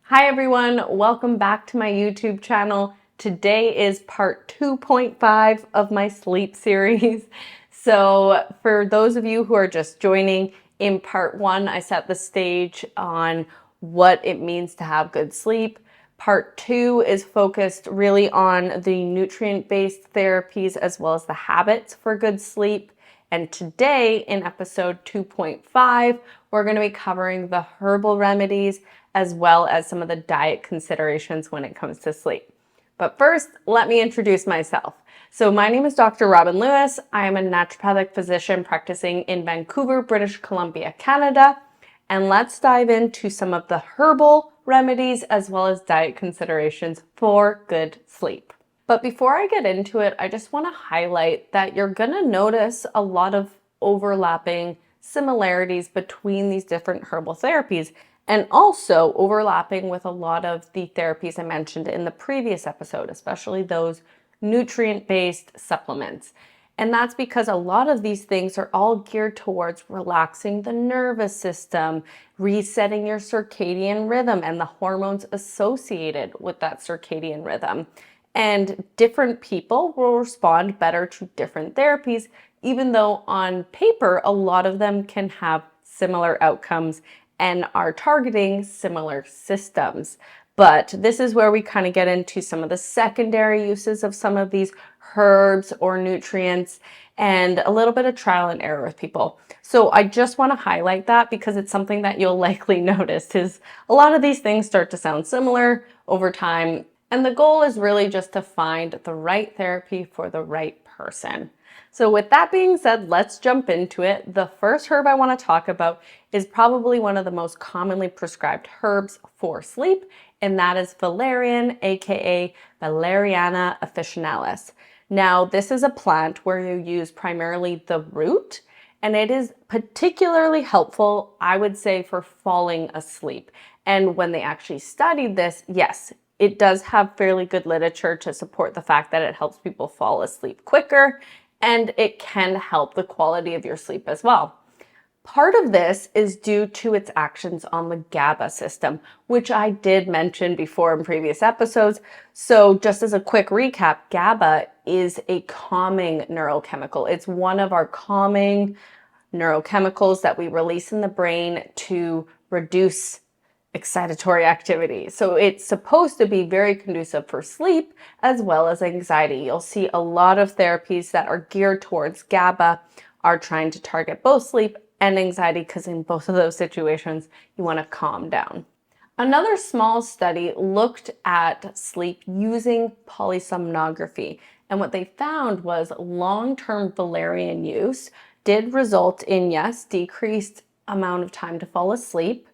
Hi everyone, welcome back to my YouTube channel. Today is part 2.5 of my sleep series. So for those of you who are just joining, in part 1 I set the stage on what it means to have good sleep. Part 2 is focused really on the nutrient-based therapies as well as the habits for good sleep. And today in episode 2.5, we're going to be covering the herbal remedies as well as some of the diet considerations when it comes to sleep. But first, let me introduce myself. So my name is Dr. Robin Lewis. I am a naturopathic physician practicing in Vancouver, British Columbia, Canada. And let's dive into some of the herbal remedies as well as diet considerations for good sleep. But before I get into it, I just want to highlight that you're going to notice a lot of overlapping similarities between these different herbal therapies and also overlapping with a lot of the therapies I mentioned in the previous episode, especially those nutrient-based supplements. And that's because a lot of these things are all geared towards relaxing the nervous system, resetting your circadian rhythm and the hormones associated with that circadian rhythm. And different people will respond better to different therapies, even though on paper, a lot of them can have similar outcomes and are targeting similar systems. But this is where we kind of get into some of the secondary uses of some of these herbs or nutrients and a little bit of trial and error with people. So I just want to highlight that because it's something that you'll likely notice is a lot of these things start to sound similar over time. And the goal is really just to find the right therapy for the right person. So with that being said, let's jump into it. The first herb I want to talk about is probably one of the most commonly prescribed herbs for sleep, and that is valerian, aka Valeriana officinalis. Now, this is a plant where you use primarily the root, and it is particularly helpful, I would say, for falling asleep. And when they actually studied this, yes, it does have fairly good literature to support the fact that it helps people fall asleep quicker, and it can help the quality of your sleep as well. Part of this is due to its actions on the GABA system, which I did mention before in previous episodes. So just as a quick recap, GABA is a calming neurochemical. It's one of our calming neurochemicals that we release in the brain to reduce excitatory activity. So it's supposed to be very conducive for sleep as well as anxiety. You'll see a lot of therapies that are geared towards GABA are trying to target both sleep and anxiety because in both of those situations, you want to calm down. Another small study looked at sleep using polysomnography. And what they found was long-term valerian use did result in, yes, decreased amount of time to fall asleep,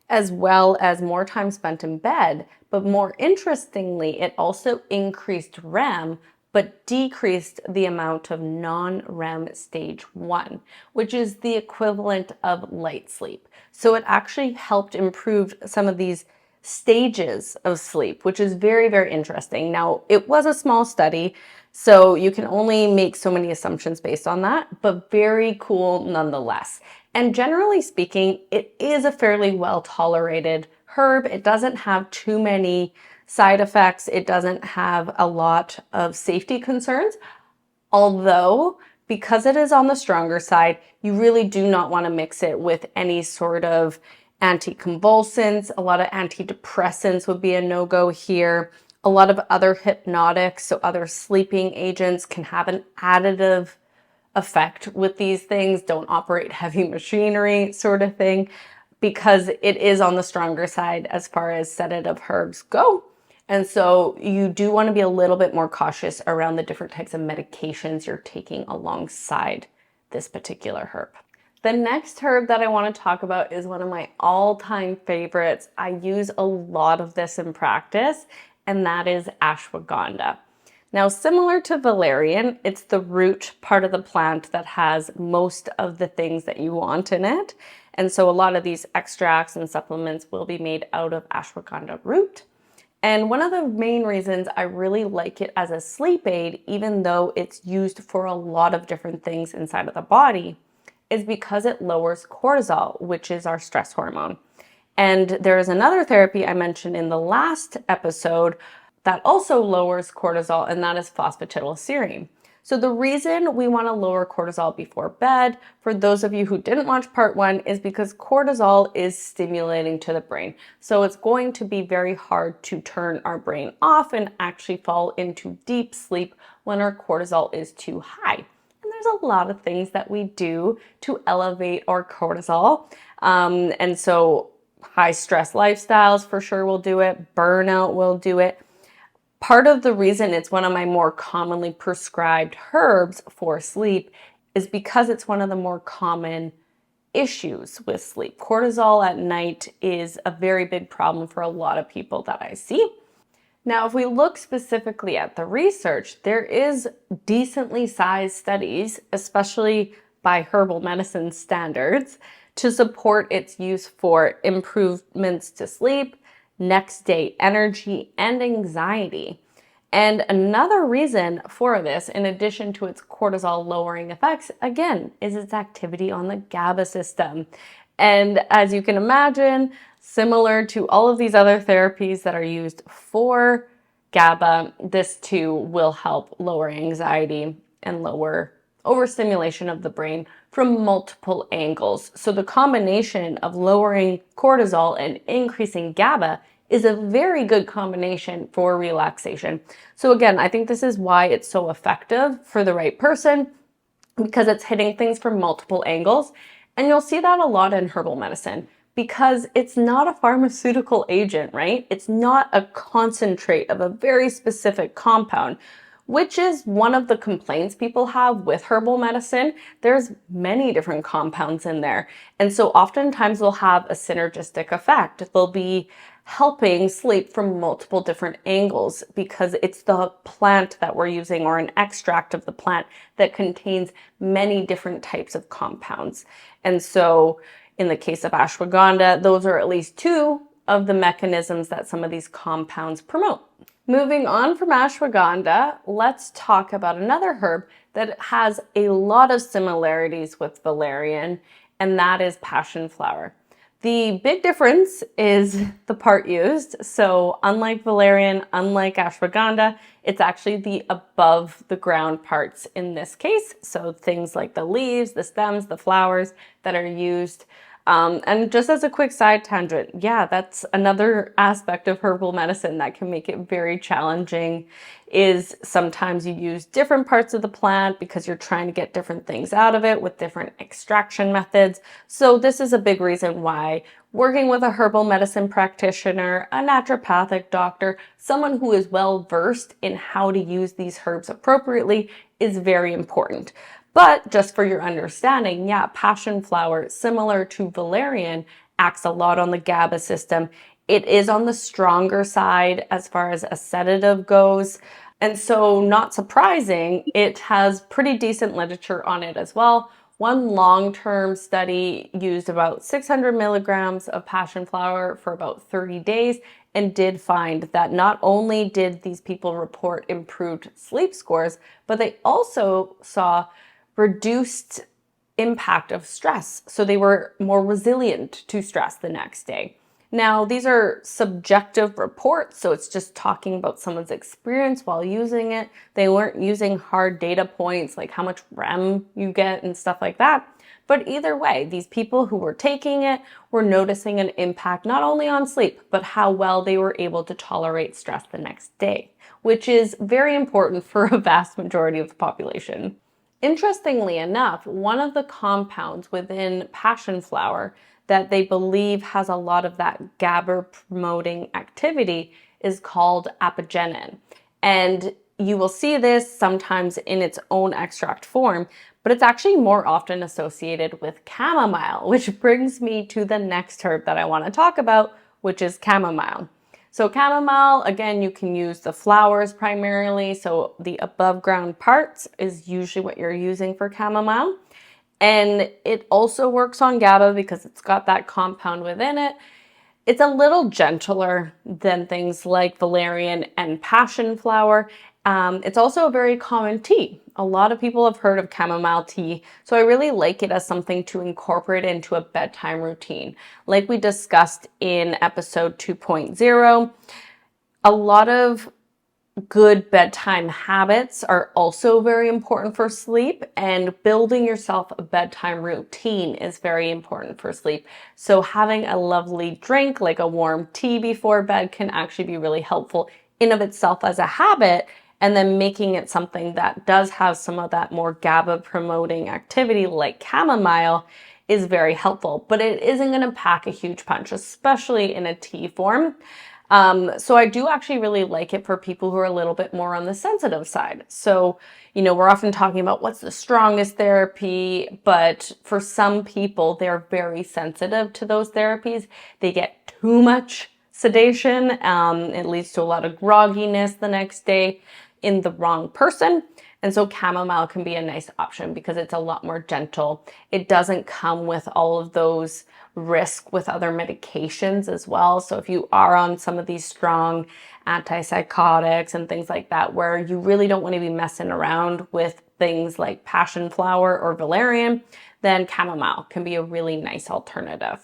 as well as more time spent in bed. But more interestingly, it also increased REM, but decreased the amount of non-REM stage 1, which is the equivalent of light sleep. So it actually helped improve some of these stages of sleep, which is very, very interesting. Now, it was a small study, so you can only make so many assumptions based on that, but very cool nonetheless. And generally speaking, it is a fairly well tolerated herb. It doesn't have too many side effects. It doesn't have a lot of safety concerns, although because it is on the stronger side, you really do not want to mix it with any sort of anticonvulsants. A lot of antidepressants would be a no-go here. A lot of other hypnotics, so other sleeping agents can have an additive effect with these things. Don't operate heavy machinery sort of thing, because it is on the stronger side as far as sedative herbs go. And so you do want to be a little bit more cautious around the different types of medications you're taking alongside this particular herb. The next herb that I want to talk about is one of my all-time favorites. I use a lot of this in practice, and that is ashwagandha. Now, similar to valerian, it's the root part of the plant that has most of the things that you want in it. And so a lot of these extracts and supplements will be made out of ashwagandha root. And one of the main reasons I really like it as a sleep aid, even though it's used for a lot of different things inside of the body, is because it lowers cortisol, which is our stress hormone. And there is another therapy I mentioned in the last episode that also lowers cortisol, and that is phosphatidylserine. So the reason we want to lower cortisol before bed, for those of you who didn't watch part 1, is because cortisol is stimulating to the brain. So it's going to be very hard to turn our brain off and actually fall into deep sleep when our cortisol is too high. And there's a lot of things that we do to elevate our cortisol. And so high stress lifestyles for sure will do it. Burnout will do it. Part of the reason it's one of my more commonly prescribed herbs for sleep is because it's one of the more common issues with sleep. Cortisol at night is a very big problem for a lot of people that I see. Now, if we look specifically at the research, there is decently sized studies, especially by herbal medicine standards, to support its use for improvements to sleep, next day energy, and anxiety. And another reason for this, in addition to its cortisol lowering effects, again, is its activity on the GABA system. And as you can imagine, similar to all of these other therapies that are used for GABA, this too will help lower anxiety and lower overstimulation of the brain from multiple angles. So the combination of lowering cortisol and increasing GABA is a very good combination for relaxation. So again, I think this is why it's so effective for the right person, because it's hitting things from multiple angles. And you'll see that a lot in herbal medicine because it's not a pharmaceutical agent, right? It's not a concentrate of a very specific compound, which is one of the complaints people have with herbal medicine. There's many different compounds in there. And so oftentimes they'll have a synergistic effect. They'll be helping sleep from multiple different angles because it's the plant that we're using or an extract of the plant that contains many different types of compounds. And so in the case of ashwagandha, those are at least 2 of the mechanisms that some of these compounds promote. Moving on from ashwagandha, let's talk about another herb that has a lot of similarities with valerian, and that is passion flower. The big difference is the part used. So unlike valerian, unlike ashwagandha, it's actually the above the ground parts in this case. So things like the leaves, the stems, the flowers that are used. And just as a quick side tangent, yeah, that's another aspect of herbal medicine that can make it very challenging, is sometimes you use different parts of the plant because you're trying to get different things out of it with different extraction methods. So this is a big reason why working with a herbal medicine practitioner, a naturopathic doctor, someone who is well versed in how to use these herbs appropriately is very important. But just for your understanding, yeah, passion flower, similar to valerian, acts a lot on the GABA system. It is on the stronger side as far as a sedative goes. And so not surprising, it has pretty decent literature on it as well. One long-term study used about 600 milligrams of passion flower for about 30 days and did find that not only did these people report improved sleep scores, but they also saw reduced impact of stress. So they were more resilient to stress the next day. Now, these are subjective reports, so it's just talking about someone's experience while using it. They weren't using hard data points like how much REM you get and stuff like that. But either way, these people who were taking it were noticing an impact not only on sleep, but how well they were able to tolerate stress the next day, which is very important for a vast majority of the population. Interestingly enough, one of the compounds within passion flower that they believe has a lot of that GABA promoting activity is called apigenin. And you will see this sometimes in its own extract form, but it's actually more often associated with chamomile, which brings me to the next herb that I want to talk about, which is chamomile. So chamomile, again, you can use the flowers primarily. So the above ground parts is usually what you're using for chamomile. And it also works on GABA because it's got that compound within it. It's a little gentler than things like valerian and passion flower. It's also a very common tea. A lot of people have heard of chamomile tea, so I really like it as something to incorporate into a bedtime routine. Like we discussed in episode 2.0, a lot of good bedtime habits are also very important for sleep, and building yourself a bedtime routine is very important for sleep. So having a lovely drink like a warm tea before bed can actually be really helpful in of itself as a habit, and then making it something that does have some of that more GABA promoting activity like chamomile is very helpful, but it isn't going to pack a huge punch, especially in a tea form. So I do actually really like it for people who are a little bit more on the sensitive side. So, we're often talking about what's the strongest therapy, but for some people, they're very sensitive to those therapies. They get too much sedation. It leads to a lot of grogginess the next day in the wrong person. And so chamomile can be a nice option because it's a lot more gentle. It doesn't come with all of those risks with other medications as well. So if you are on some of these strong antipsychotics and things like that, where you really don't want to be messing around with things like passion flower or valerian, then chamomile can be a really nice alternative.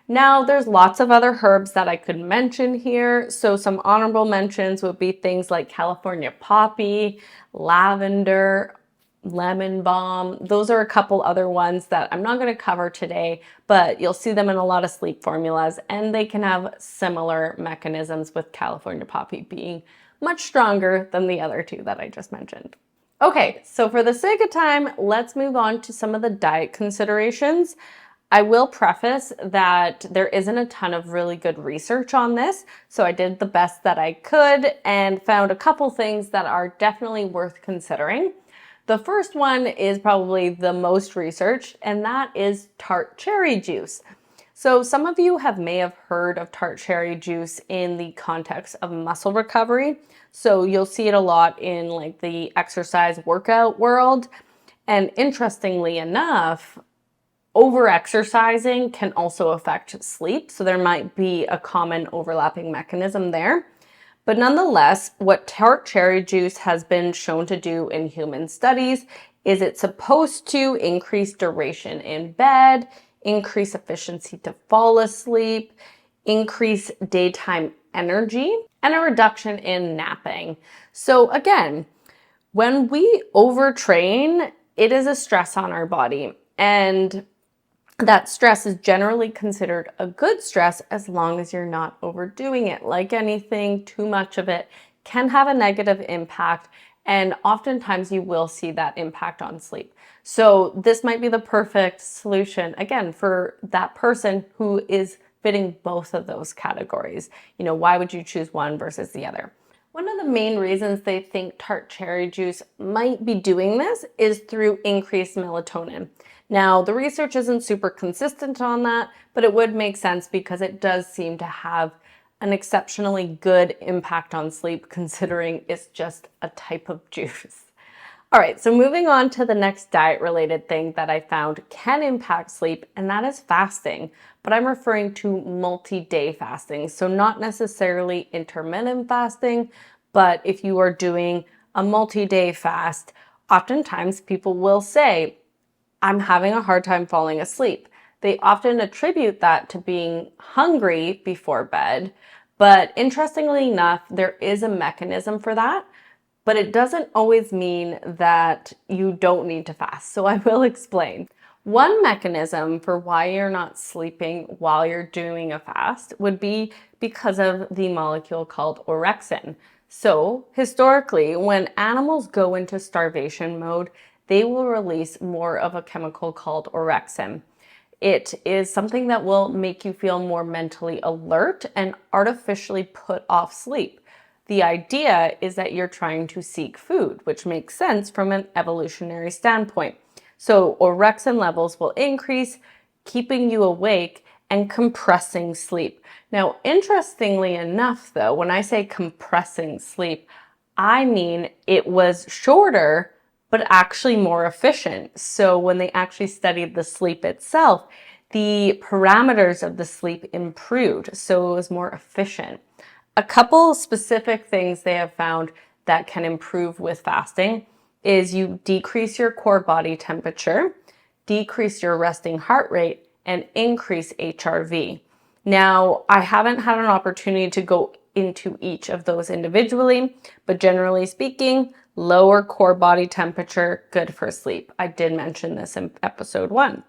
Now, there's lots of other herbs that I could mention here. So some honorable mentions would be things like California poppy, lavender, lemon balm. Those are a couple other ones that I'm not going to cover today, but you'll see them in a lot of sleep formulas, and they can have similar mechanisms, with California poppy being much stronger than the other two that I just mentioned. Okay, so for the sake of time, let's move on to some of the diet considerations. I will preface that there isn't a ton of really good research on this, so I did the best that I could and found a couple things that are definitely worth considering. The first one is probably the most researched, and that is tart cherry juice. So some of you may have heard of tart cherry juice in the context of muscle recovery. So you'll see it a lot in like the exercise workout world. And interestingly enough, over-exercising can also affect sleep, so there might be a common overlapping mechanism there. But nonetheless, what tart cherry juice has been shown to do in human studies is it's supposed to increase duration in bed, increase efficiency to fall asleep, increase daytime energy, and a reduction in napping. So again, when we overtrain, it is a stress on our body, and that stress is generally considered a good stress as long as you're not overdoing it. Like anything, too much of it can have a negative impact, and oftentimes you will see that impact on sleep. So this might be the perfect solution, again, for that person who is fitting both of those categories. Why would you choose one versus the other? One of the main reasons they think tart cherry juice might be doing this is through increased melatonin. Now, the research isn't super consistent on that, but it would make sense because it does seem to have an exceptionally good impact on sleep, considering it's just a type of juice. All right, so moving on to the next diet-related thing that I found can impact sleep, and that is fasting. But I'm referring to multi-day fasting, so not necessarily intermittent fasting, but if you are doing a multi-day fast, oftentimes people will say, I'm having a hard time falling asleep. They often attribute that to being hungry before bed, but interestingly enough, there is a mechanism for that, but it doesn't always mean that you don't need to fast. So I will explain. One mechanism for why you're not sleeping while you're doing a fast would be because of the molecule called orexin. So historically, when animals go into starvation mode, they will release more of a chemical called orexin. It is something that will make you feel more mentally alert and artificially put off sleep. The idea is that you're trying to seek food, which makes sense from an evolutionary standpoint. So orexin levels will increase, keeping you awake and compressing sleep. Now, interestingly enough, though, when I say compressing sleep, I mean it was shorter, but actually more efficient. So when they actually studied the sleep itself, the parameters of the sleep improved, so it was more efficient. A couple specific things they have found that can improve with fasting is you decrease your core body temperature, decrease your resting heart rate, and increase HRV. Now, I haven't had an opportunity to go into each of those individually, but generally speaking, lower core body temperature, good for sleep. I did mention this in episode 1.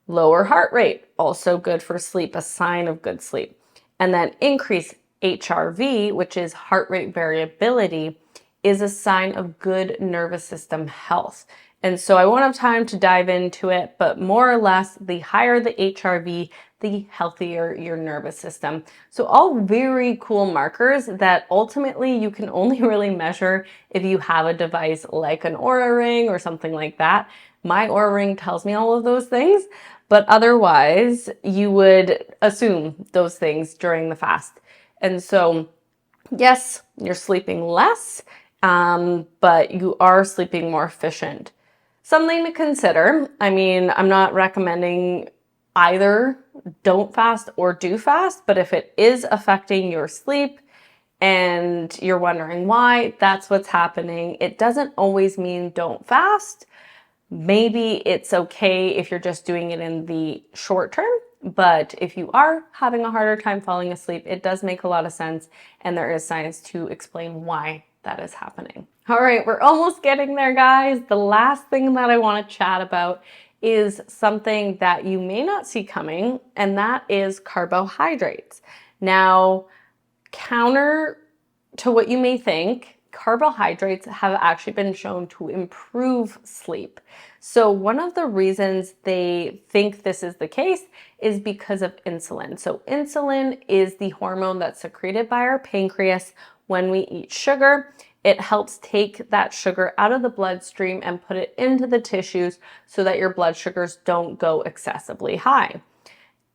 Lower heart rate, also good for sleep, a sign of good sleep. And then increase HRV, which is heart rate variability, is a sign of good nervous system health. And so I won't have time to dive into it, but more or less, the higher the HRV, the healthier your nervous system. So all very cool markers that ultimately you can only really measure if you have a device like an Oura Ring or something like that. My Oura Ring tells me all of those things, but otherwise you would assume those things during the fast. And so yes, you're sleeping less, but you are sleeping more efficient. Something to consider. I mean, I'm not recommending either don't fast or do fast, but if it is affecting your sleep and you're wondering why, that's what's happening. It doesn't always mean don't fast. Maybe it's okay if you're just doing it in the short term, but if you are having a harder time falling asleep, it does make a lot of sense, and there is science to explain why that is happening. All right, we're almost getting there, guys. The last thing that I want to chat about is something that you may not see coming, and that is carbohydrates. Now, counter to what you may think, carbohydrates have actually been shown to improve sleep. So one of the reasons they think this is the case is because of insulin. So insulin is the hormone that's secreted by our pancreas when we eat sugar. It helps take that sugar out of the bloodstream and put it into the tissues so that your blood sugars don't go excessively high.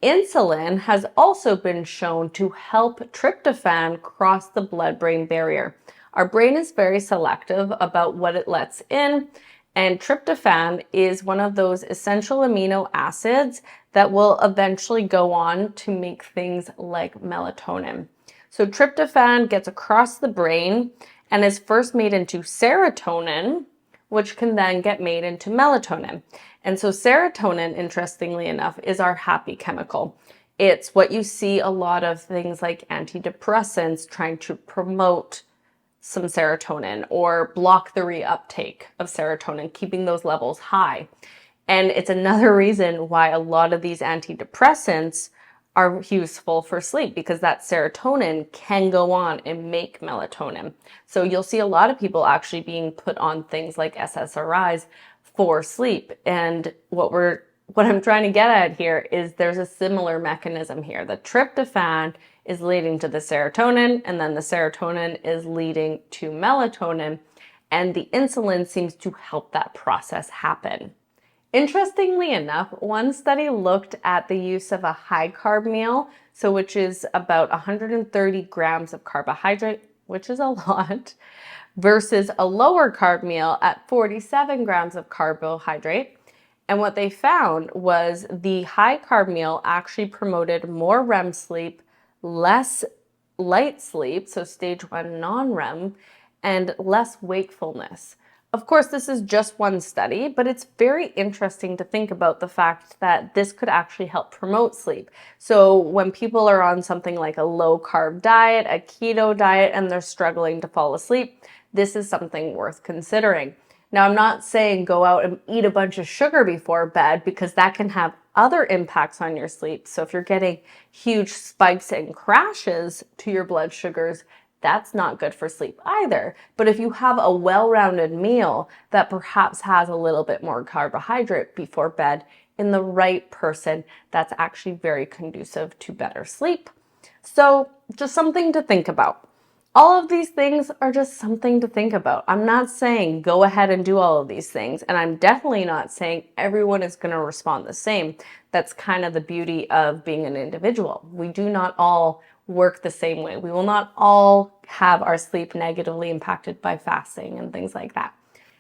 Insulin has also been shown to help tryptophan cross the blood-brain barrier. Our brain is very selective about what it lets in, and tryptophan is one of those essential amino acids that will eventually go on to make things like melatonin. So tryptophan gets across the brain and is first made into serotonin, which can then get made into melatonin. And so serotonin, interestingly enough, is our happy chemical. It's what you see a lot of things like antidepressants trying to promote some serotonin or block the reuptake of serotonin, keeping those levels high. And it's another reason why a lot of these antidepressants are useful for sleep, because that serotonin can go on and make melatonin. So you'll see a lot of people actually being put on things like SSRIs for sleep. And what I'm trying to get at here is there's a similar mechanism here. The tryptophan is leading to the serotonin, and then the serotonin is leading to melatonin, and the insulin seems to help that process happen. Interestingly enough, one study looked at the use of a high carb meal, so which is about 130 grams of carbohydrate, which is a lot, versus a lower carb meal at 47 grams of carbohydrate. And what they found was the high carb meal actually promoted more REM sleep, less light sleep, so stage 1 non-REM, and less wakefulness. Of course, this is just one study, but it's very interesting to think about the fact that this could actually help promote sleep. So when people are on something like a low carb diet, a keto diet, and they're struggling to fall asleep, this is something worth considering. Now, I'm not saying go out and eat a bunch of sugar before bed, because that can have other impacts on your sleep. So if you're getting huge spikes and crashes to your blood sugars, that's not good for sleep either. But if you have a well-rounded meal that perhaps has a little bit more carbohydrate before bed, in the right person, that's actually very conducive to better sleep. So just something to think about. All of these things are just something to think about. I'm not saying go ahead and do all of these things, and I'm definitely not saying everyone is going to respond the same. That's kind of the beauty of being an individual. We do not all work the same way. We will not all have our sleep negatively impacted by fasting and things like that.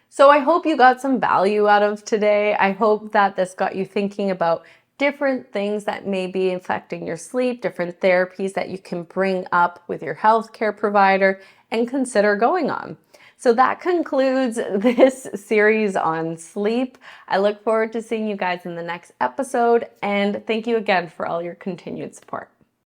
So I hope you got some value out of today. I hope that this got you thinking about different things that may be affecting your sleep, different therapies that you can bring up with your healthcare provider and consider going on. So that concludes this series on sleep. I look forward to seeing you guys in the next episode, and thank you again for all your continued support.